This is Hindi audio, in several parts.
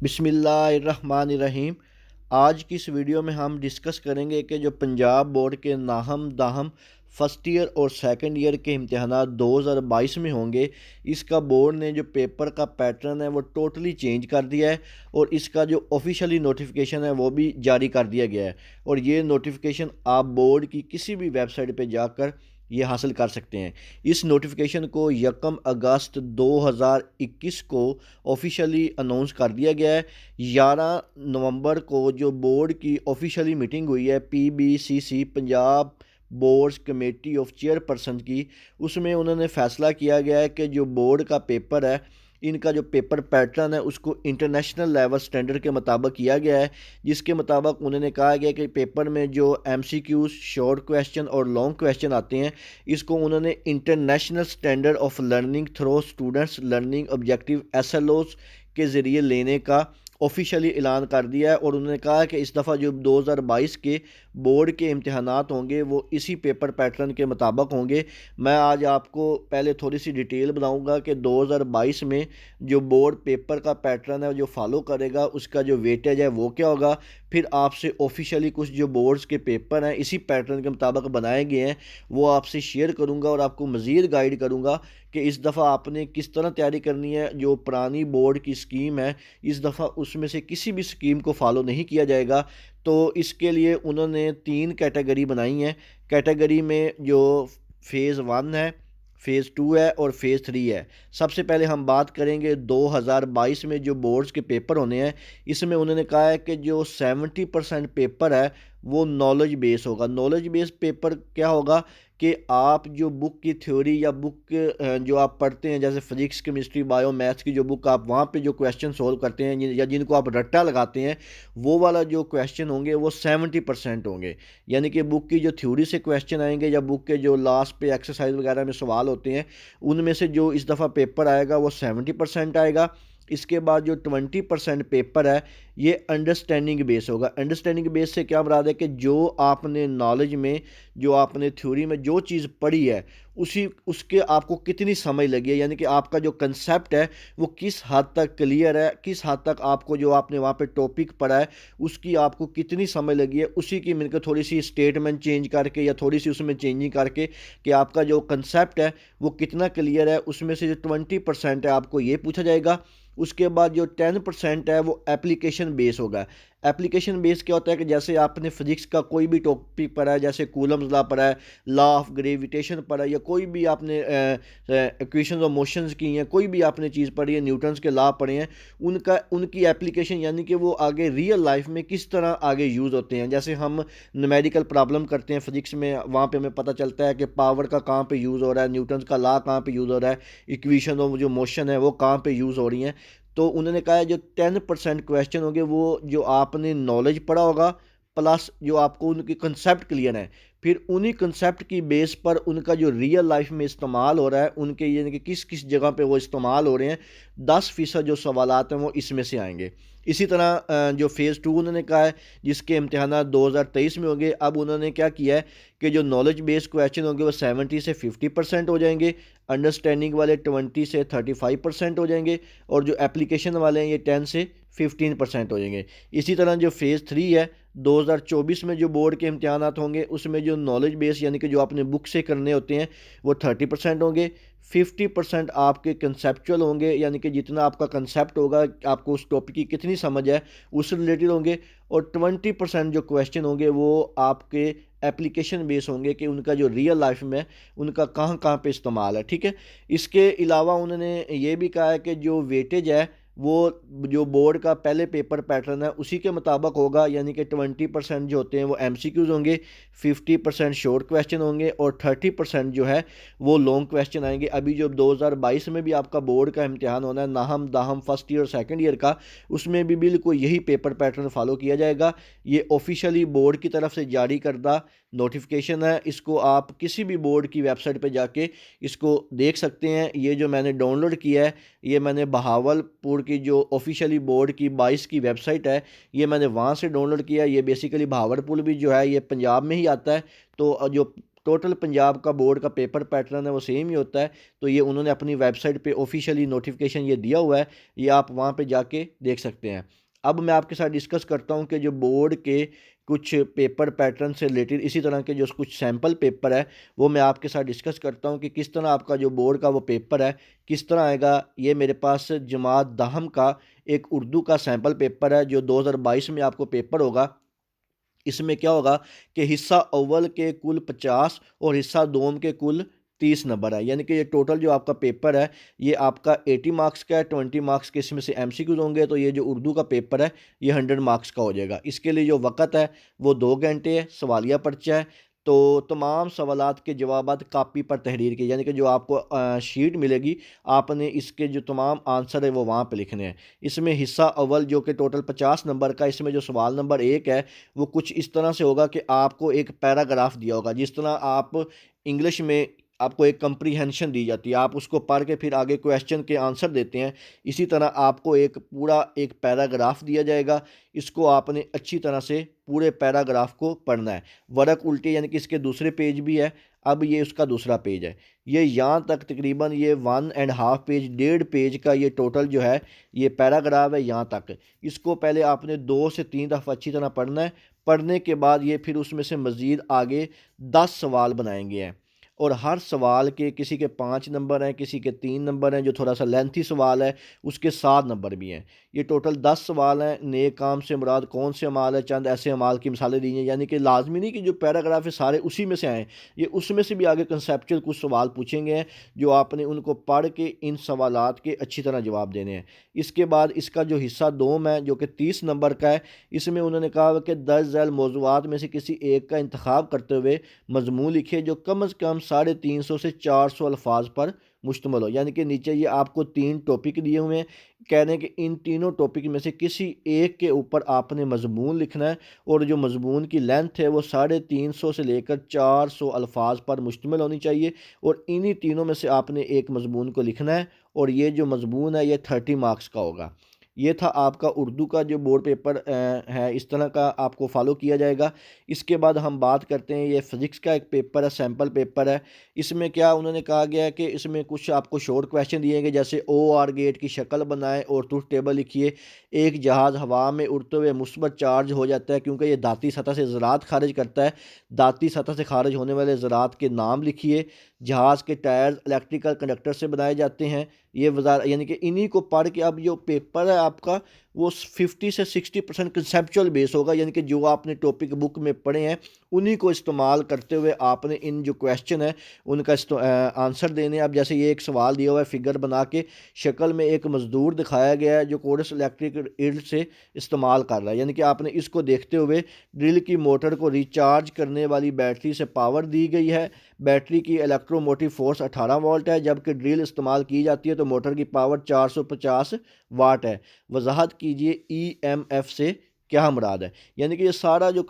बिस्मिल्लाहिर्रहमानिर्रहीम। आज की इस वीडियो में हम डिस्कस करेंगे कि जो पंजाब बोर्ड के नाहम दाहम फ़र्स्ट ईयर और सेकंड ईयर के इम्तहानात 2022 में होंगे, इसका बोर्ड ने जो पेपर का पैटर्न है वो टोटली चेंज कर दिया है और इसका जो ऑफिशियली नोटिफिकेशन है वो भी जारी कर दिया गया है। और ये नोटिफिकेशन आप बोर्ड की किसी भी वेबसाइट पे जाकर ये हासिल कर सकते हैं। इस नोटिफिकेशन को 1 अगस्त 2021 को ऑफिशियली अनाउंस कर दिया गया है। 11 नवंबर को जो बोर्ड की ऑफिशियली मीटिंग हुई है PBCC Punjab boards committee of chairperson की, उसमें उन्होंने फ़ैसला किया गया है कि जो बोर्ड का पेपर है, इनका जो पेपर पैटर्न है उसको इंटरनेशनल लेवल स्टैंडर्ड के मुताबिक किया गया है। जिसके मुताबिक उन्होंने कहा गया कि पेपर में जो एमसीक्यूज शॉर्ट क्वेश्चन और लॉन्ग क्वेश्चन आते हैं, इसको उन्होंने international standard of learning through students learning objective SLOs के ज़रिए लेने का ऑफिशियली ऐलान कर दिया है। और उन्होंने कहा कि इस दफ़ा जो 2022 के बोर्ड के इम्तहानात होंगे वो इसी पेपर पैटर्न के मुताबिक होंगे। मैं आज आपको पहले थोड़ी सी डिटेल बताऊंगा कि 2022 में जो बोर्ड पेपर का पैटर्न है जो फॉलो करेगा उसका जो वेटेज है वो क्या होगा। फिर आपसे ऑफिशियली कुछ जो बोर्ड्स के पेपर हैं इसी पैटर्न के मुताबिक बनाए गए हैं वो आपसे शेयर करूंगा और आपको मज़ीद गाइड करूंगा कि इस दफ़ा आपने किस तरह तैयारी करनी है। जो पुरानी बोर्ड की स्कीम है इस दफ़ा उसमें से किसी भी स्कीम को फॉलो नहीं किया जाएगा। तो इसके लिए उन्होंने 3 कैटेगरी बनाई हैं। कैटेगरी में जो फ़ेज़ 1 है, फ़ेज़ 2 है और फ़ेज़ 3 है। सबसे पहले हम बात करेंगे 2022 में जो बोर्ड्स के पेपर होने हैं, इसमें उन्होंने कहा है कि जो 70% पेपर है वो नॉलेज बेस होगा। नॉलेज बेस पेपर क्या होगा कि आप जो बुक की थ्योरी या बुक जो आप पढ़ते हैं, जैसे फिजिक्स केमिस्ट्री बायो मैथ्स की जो बुक आप वहाँ पे जो क्वेश्चन सोल्व करते हैं या जिनको आप रट्टा लगाते हैं, वो वाला जो क्वेश्चन होंगे वो 70% होंगे। यानी कि बुक की जो थ्योरी से क्वेश्चन आएंगे या बुक के जो लास्ट पे एक्सरसाइज वगैरह में सवाल होते हैं, उनमें से जो इस दफ़ा पेपर आएगा वो 70% आएगा। इसके बाद जो 20% पेपर है ये अंडरस्टैंडिंग बेस होगा। अंडरस्टैंडिंग बेस से क्या मुराद है कि जो आपने नॉलेज में, जो आपने थ्योरी में जो चीज़ पढ़ी है उसी उसके आपको कितनी समझ लगी है, यानी कि आपका जो कंसेप्ट है वो किस हद तक क्लियर है, किस हद तक आपको जो आपने वहाँ पे टॉपिक पढ़ा है उसकी आपको कितनी समझ लगी है, उसी की मिलकर थोड़ी सी स्टेटमेंट चेंज करके या थोड़ी सी उसमें चेंजिंग करके कि आपका जो कंसेप्ट है वो कितना क्लियर है। उसमें से जो 20% है आपको ये पूछा जाएगा। उसके बाद जो 10% है वो एप्लीकेशन बेस होगा। एप्लीकेशन बेस क्या होता है कि जैसे आपने फिजिक्स का कोई भी टॉपिक पढ़ा है, जैसे कूलम्स लॉ पढ़ा है, लॉ ऑफ ग्रेविटेशन पढ़ा है, या कोई भी आपने इक्वेशंस ऑफ मोशंस की हैं, कोई भी आपने चीज़ पढ़ी है, न्यूटन्स के लॉ पढ़े हैं, उनकी एप्लीकेशन यानी कि वो आगे रियल लाइफ में किस तरह आगे यूज़ होते हैं। जैसे हम न्यूमेरिकल प्रॉब्लम करते हैं फिजिक्स में, वहाँ पे हमें पता चलता है कि पावर का कहाँ पे यूज़ हो रहा है, न्यूटन्स का लॉ कहाँ पे यूज़ हो रहा है, इक्वेशन ऑफ जो मोशन है वो कहाँ पे यूज़ हो रही हैं। तो उन्होंने कहा है जो 10% क्वेश्चन होंगे वो जो आपने नॉलेज पढ़ा होगा प्लस जो आपको उनके कंसेप्ट क्लियर है, फिर उन्हीं कंसेप्ट की बेस पर उनका जो रियल लाइफ में इस्तेमाल हो रहा है, उनके यानी कि किस किस जगह पे वो इस्तेमाल हो रहे हैं, 10% जो सवालात हैं वो इसमें से आएंगे। इसी तरह जो फ़ेज़ 2 उन्होंने कहा है जिसके इम्तहानात 2023 में होंगे, अब उन्होंने क्या किया है कि जो नॉलेज बेस्ड क्वेश्चन होंगे वो 70 से 50% हो जाएंगे, अंडरस्टैंडिंग वाले 20 से 35% हो जाएंगे और जो एप्लीकेशन वाले हैं ये 10 से 15% हो जाएंगे। इसी तरह जो फ़ेज़ 3 है 2024 में जो बोर्ड के इम्तहानात होंगे उसमें जो नॉलेज बेस यानी कि जो आपने बुक से करने होते हैं वो 30% होंगे, 50% आपके कंसेप्चुअल होंगे यानी कि जितना आपका कंसेप्ट होगा, आपको उस टॉपिक की कितनी समझ है उससे रिलेटेड होंगे, और 20% जो क्वेश्चन होंगे वो आपके एप्लीकेशन बेस होंगे कि उनका जो रियल लाइफ में उनका कहाँ कहाँ पे इस्तेमाल है। ठीक है। इसके अलावा उन्होंने ये भी कहा है कि जो वेटेज है वो जो बोर्ड का पहले पेपर पैटर्न है उसी के मुताबिक होगा, यानी कि 20% जो होते हैं वो एमसीक्यूज होंगे, 50% शॉर्ट क्वेश्चन होंगे और 30% जो है वो लॉन्ग क्वेश्चन आएंगे। अभी जो 2022 में भी आपका बोर्ड का इम्तिहान होना है नाहम दाहम फर्स्ट ईयर और सेकंड ईयर का, उसमें भी बिल्कुल यही पेपर पैटर्न फॉलो किया जाएगा। ये ऑफिशियली बोर्ड की तरफ से जारी करदा नोटिफिकेशन है, इसको आप किसी भी बोर्ड की वेबसाइट पर जाके इसको देख सकते हैं। ये जो मैंने डाउनलोड किया है ये मैंने बहावलपुर की जो ऑफिशियली बोर्ड की 22 की वेबसाइट है ये मैंने वहाँ से डाउनलोड किया है। ये बेसिकली बहावलपुर भी जो है ये पंजाब में ही आता है। तो जो टोटल पंजाब का बोर्ड का पेपर पैटर्न है वो सेम ही होता है। तो ये उन्होंने अपनी वेबसाइट पे ऑफिशियली नोटिफिकेशन ये दिया हुआ है, ये आप वहाँ पे जाके देख सकते हैं। अब मैं आपके साथ डिस्कस करता हूँ कि जो बोर्ड के कुछ पेपर पैटर्न से रिलेटेड इसी तरह के जो कुछ सैम्पल पेपर है वो मैं आपके साथ डिस्कस करता हूँ कि किस तरह आपका जो बोर्ड का वो पेपर है किस तरह आएगा। ये मेरे पास जमात दाहम का एक उर्दू का सैम्पल पेपर है जो 2022 में आपको पेपर होगा। इसमें क्या होगा कि हिस्सा अव्वल के कुल 50 और हिस्सा दोम के कुल 30 नंबर है, यानी कि ये टोटल जो आपका पेपर है ये आपका 80 मार्क्स का है। 20 मार्क्स के इसमें से एमसीक्यूज होंगे, तो ये जो उर्दू का पेपर है ये 100 मार्क्स का हो जाएगा। इसके लिए जो वक़्त है वो 2 घंटे है, सवालिया पर्चा है। तो तमाम सवालात के जवाबात कापी पर तहरीर की, यानी कि जो आपको शीट मिलेगी आपने इसके जो तमाम आंसर है वो वहाँ पे लिखने हैं। इसमें हिस्सा अव्वल जो कि टोटल 50 नंबर का, इसमें जो सवाल नंबर 1 है वो कुछ इस तरह से होगा कि आपको एक पैराग्राफ दिया होगा। जिस तरह आप इंग्लिश में आपको एक कंप्रीहेंशन दी जाती है, आप उसको पढ़ के फिर आगे क्वेश्चन के आंसर देते हैं, इसी तरह आपको एक पूरा एक पैराग्राफ दिया जाएगा। इसको आपने अच्छी तरह से पूरे पैराग्राफ को पढ़ना है। वर्क उल्टे यानी कि इसके दूसरे पेज भी है, अब ये उसका दूसरा पेज है। ये यहाँ तक तकरीबन ये 1.5 पेज, 1.5 पेज का ये टोटल जो है ये पैराग्राफ है यहाँ तक। इसको पहले आपने 2 से 3 दफ़ा अच्छी तरह पढ़ना है। पढ़ने के बाद ये फिर उसमें से मज़ीद आगे 10 सवाल बनाएंगे हैं, और हर सवाल के किसी के 5 नंबर हैं, किसी के 3 नंबर हैं, जो थोड़ा सा लेंथी सवाल है उसके 7 नंबर भी हैं। ये टोटल 10 सवाल हैं। नेक काम से मुराद कौन से अमाल है, चंद ऐसे अमाल की मिसालें दी हैं, यानी कि लाजमी नहीं कि जो पैराग्राफ है सारे उसी में से आएँ, ये उसमें से भी आगे कंसेप्चुअल कुछ सवाल पूछेंगे हैं जो आपने उनको पढ़ के इन सवालात के अच्छी तरह जवाब देने हैं। इसके बाद इसका जो हिस्सा दोम है जो कि 30 नंबर का है, इसमें उन्होंने कहा कि 10 झैल मौज़ूआत में से किसी एक का इंतखाब करते हुए मजमून लिखे जो कम अज़ कम 350 से 400 अल्फाज पर मुश्तमल हो। यानी कि नीचे ये आपको 3 टॉपिक दिए हुए हैं, कह रहे हैं कि इन तीनों टॉपिक में से किसी एक के ऊपर आपने मजमून लिखना है, और जो मजमून की लेंथ है वो 350 से लेकर 400 अल्फाज पर मुश्तमिल होनी चाहिए, और इन्हीं तीनों में से आपने एक मजमून को लिखना है, और ये जो मजमून है ये 30 मार्क्स का होगा। ये था आपका उर्दू का जो बोर्ड पेपर है, इस तरह का आपको फॉलो किया जाएगा। इसके बाद हम बात करते हैं, ये फ़िज़िक्स का एक पेपर है, सैम्पल पेपर है। इसमें क्या उन्होंने कहा गया है कि इसमें कुछ आपको शॉर्ट क्वेश्चन दिए गए, जैसे OR गेट की शक्ल बनाएं और ट्रुथ टेबल लिखिए। एक जहाज़ हवा में उड़ते हुए मुस्बत चार्ज हो जाता है क्योंकि ये दाती सतह से ज़रात खारिज करता है, दाती सतह से खारिज होने वाले ज़रात के नाम लिखिए। जहाज़ के टायर्स इलेक्ट्रिकल कंडक्टर से बनाए जाते हैं। ये वज़ार यानी कि इन्हीं को पढ़ के अब जो पेपर है आपका वो 50 से 60% कंसेप्चुअल बेस होगा, यानी कि जो आपने टॉपिक बुक में पढ़े हैं उन्हीं को इस्तेमाल करते हुए आपने इन जो क्वेश्चन है उनका आंसर देने। अब जैसे ये एक सवाल दिया हुआ है, फिगर बना के शक्ल में एक मज़दूर दिखाया गया है जो कोरस इलेक्ट्रिक ड्रिल से इस्तेमाल कर रहा है, यानी कि आपने इसको देखते हुए ड्रिल की मोटर को रिचार्ज करने वाली बैटरी से पावर दी गई है। बैटरी की इलेक्ट्रोमोटिव फोर्स 18 वोल्ट है, जबकि ड्रिल इस्तेमाल की जाती है तो मोटर की पावर 450 वाट है। वजाहत कीजिए EMF से क्या मुराद है। यानी कि ये सारा जो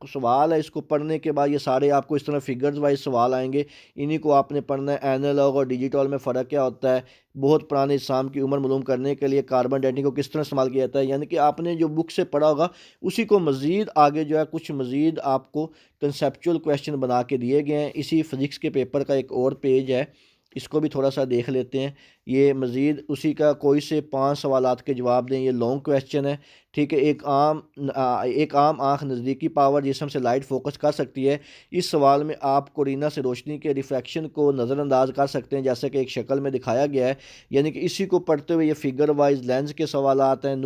सवाल है इसको पढ़ने के बाद ये सारे आपको इस तरह फिगर्स वाइज सवाल आएंगे, इन्हीं को आपने पढ़ना है। एनालॉग और डिजिटल में फ़र्क क्या होता है, बहुत पुराने इस्लाम की उम्र मालूम करने के लिए कार्बन डेटिंग को किस तरह इस्तेमाल किया जाता है। यानी कि आपने जो बुक से पढ़ा होगा उसी को मज़ीद आगे जो है कुछ मज़ीद आपको कंसेप्चुअल क्वेश्चन बना के दिए गए हैं। इसी फिज़िक्स के पेपर का एक और पेज है, इसको भी थोड़ा सा देख लेते हैं। ये मज़ीद उसी का कोई से 5 सवालात के जवाब दें, ये लॉन्ग क्वेश्चन है। ठीक है, एक आम आँख नज़दीकी पावर जिस्म से लाइट फोकस कर सकती है। इस सवाल में आप कोरिना से रोशनी के रिफ्रैक्शन को नज़रअंदाज कर सकते हैं, जैसे कि एक शक्ल में दिखाया गया है। यानी कि इसी को पढ़ते हुए ये फिगर वाइज लेंस के सवालात हैं,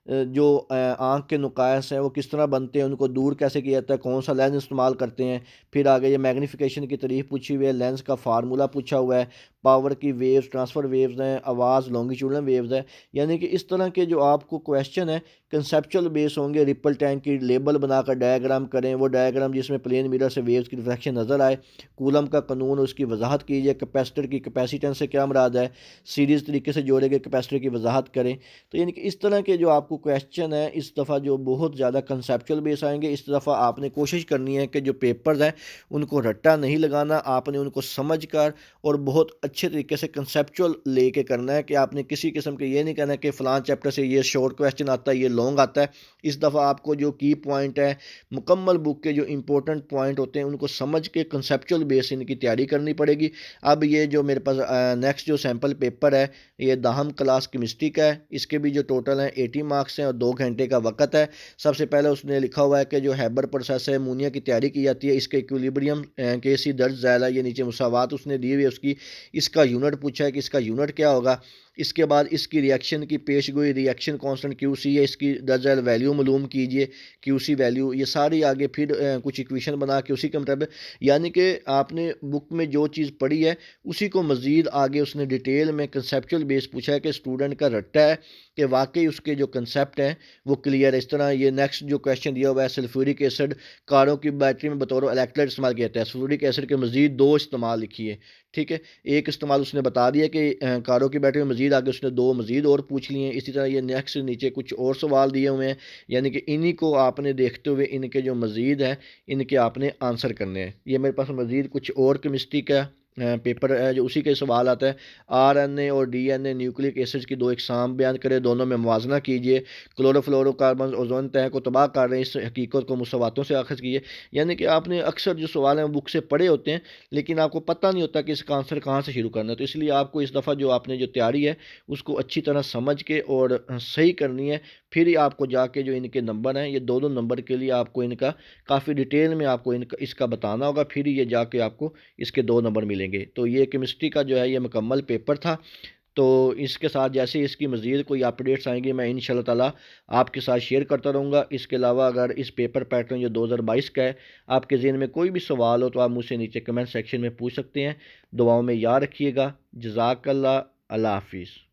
जो आँख के नुकास हैं वो किस तरह बनते हैं, उनको दूर कैसे किया जाता है, कौन सा लेंस इस्तेमाल करते हैं। फिर आगे ये मैग्नीफिकेशन की तारीफ पूछी हुई है, लेंस का फार्मूला पूछा हुआ है, पावर की वेव्स, ट्रांसफ़र वेव्स हैं, आवाज़ लॉन्गिट्यूडनल वेव्स है। यानी कि इस तरह के जो आपको क्वेश्चन है कंसेप्चुअल बेस होंगे। रिपल टैंक की लेबल बनाकर डायग्राम करें, वो डायग्राम जिसमें प्लेन मिरर से वेव्स की रिफ्लेक्शन नज़र आए। कूलम का कानून, उसकी वजाहत कीजिए। कैपेसिटर की कैपेसिटेंस से क्या मुराद है, सीरीज़ तरीके से जोड़े गए कैपेसिटर की वजाहत करें। तो यानी कि इस तरह के जो आपको क्वेश्चन है इस दफ़ा जो बहुत ज़्यादा कंसेप्चुअल बेस आएंगे। इस दफ़ा आपने कोशिश करनी है कि जो पेपर्स हैं उनको रट्टा नहीं लगाना, आपने उनको समझ कर और बहुत अच्छे तरीके से कंसेप्चुअल लेके करना है कि आपने किसी किस्म के ये नहीं कहना कि फ़लाँ चैप्टर से ये शॉर्ट क्वेश्चन आता है, ये लॉन्ग आता है। इस दफ़ा आपको जो की पॉइंट है, मुकम्मल बुक के जो इंपॉर्टेंट पॉइंट होते हैं उनको समझ के कंसेप्चुअल बेस इनकी तैयारी करनी पड़ेगी। अब ये जो मेरे पास नेक्स्ट जो सैम्पल पेपर है, ये दाहम क्लास केमिस्ट्री का है। इसके भी जो टोटल हैं 80 मार्क्स हैं और 2 घंटे का वक़्त है। सबसे पहले उसने लिखा हुआ है कि जो हैबर प्रोसेस है, अमोनिया की तैयारी की जाती है, इसके इक्विलिब्रियम के सी दर्ज ज़ैल है, ये नीचे मुसावात उसने दी हुई है उसकी। इसका यूनिट पूछा है कि इसका यूनिट क्या होगा। इसके बाद इसकी रिएक्शन की पेशगोई, रिएक्शन कांस्टेंट क्यूसी है, इसकी दर्ज ज़ैल वैल्यू मालूम कीजिए, क्यूसी वैल्यू, ये सारी आगे फिर कुछ इक्वेशन बना के उसी के मुताबिक, यानी कि आपने बुक में जो चीज़ पढ़ी है उसी को मज़ीद आगे उसने डिटेल में कंसेप्चुअल बेस पूछा है कि स्टूडेंट का रट्टा है कि वाकई उसके जो कंसेप्ट हैं वो क्लियर है। इस तरह ये नेक्स्ट जो क्वेश्चन दिया हुआ है, सल्फ्यूरिक एसिड कारों की बैटरी में बतौर इलेक्ट्रोलाइट इस्तेमाल किया जाता है। सल्फ्यूरिक एसिड के मज़ीद 2 इस्तेमाल लिखिए, ठीक है। एक इस्तेमाल उसने बता दिया कि कारों की बैटरी में मज़ीद आगे उसने 2 मज़ीद और पूछ लिए हैं। इसी तरह ये नेक्स्ट नीचे कुछ और सवाल दिए हुए हैं, यानी कि इन्हीं को आपने देखते हुए इनके जो मज़ीद हैं इनके आपने आंसर करने हैं। ये मेरे पास मज़ीद कुछ और केमिस्ट्री का पेपर है जो उसी के सवाल आता है। आरएनए और डीएनए न्यूक्लिक एसिड्स की 2 इकसाम बयान करें, दोनों में मुवाजना कीजिए। क्लोरोफ्लोरोकार्बन ओजोन तह को तबाह कर रहे हैं, इस हकीकत को मुसव्वतों से अखज़ कीजिए। यानी कि आपने अक्सर जो सवाल हैं वो बुक से पढ़े होते हैं, लेकिन आपको पता नहीं होता कि इसका आंसर कहाँ से शुरू करना है। तो इसलिए आपको इस दफ़ा जो आपने जो तैयारी है उसको अच्छी तरह समझ के और सही करनी है। फिर ही आपको जाके जो इनके नंबर हैं, ये 2-2 नंबर के लिए आपको इनका काफ़ी डिटेल में आपको इनका इसका बताना होगा, फिर ही ये जाके आपको इसके 2 नंबर मिलेंगे। तो ये केमिस्ट्री का जो है ये मुकम्मल पेपर था। तो इसके साथ जैसे ही इसकी मज़ीद कोई अपडेट्स आएँगी मैं इंशाअल्लाह ताला आपके साथ शेयर करता रहूँगा। इसके अलावा अगर इस पेपर पैटर्न जो 2022 का है, आपके ज़हन में कोई भी सवाल हो तो आप मुझसे नीचे कमेंट सेक्शन में पूछ सकते हैं। दुआओं में याद रखिएगा। जज़ाकल्लाह। अल्लाह हाफ़िज़।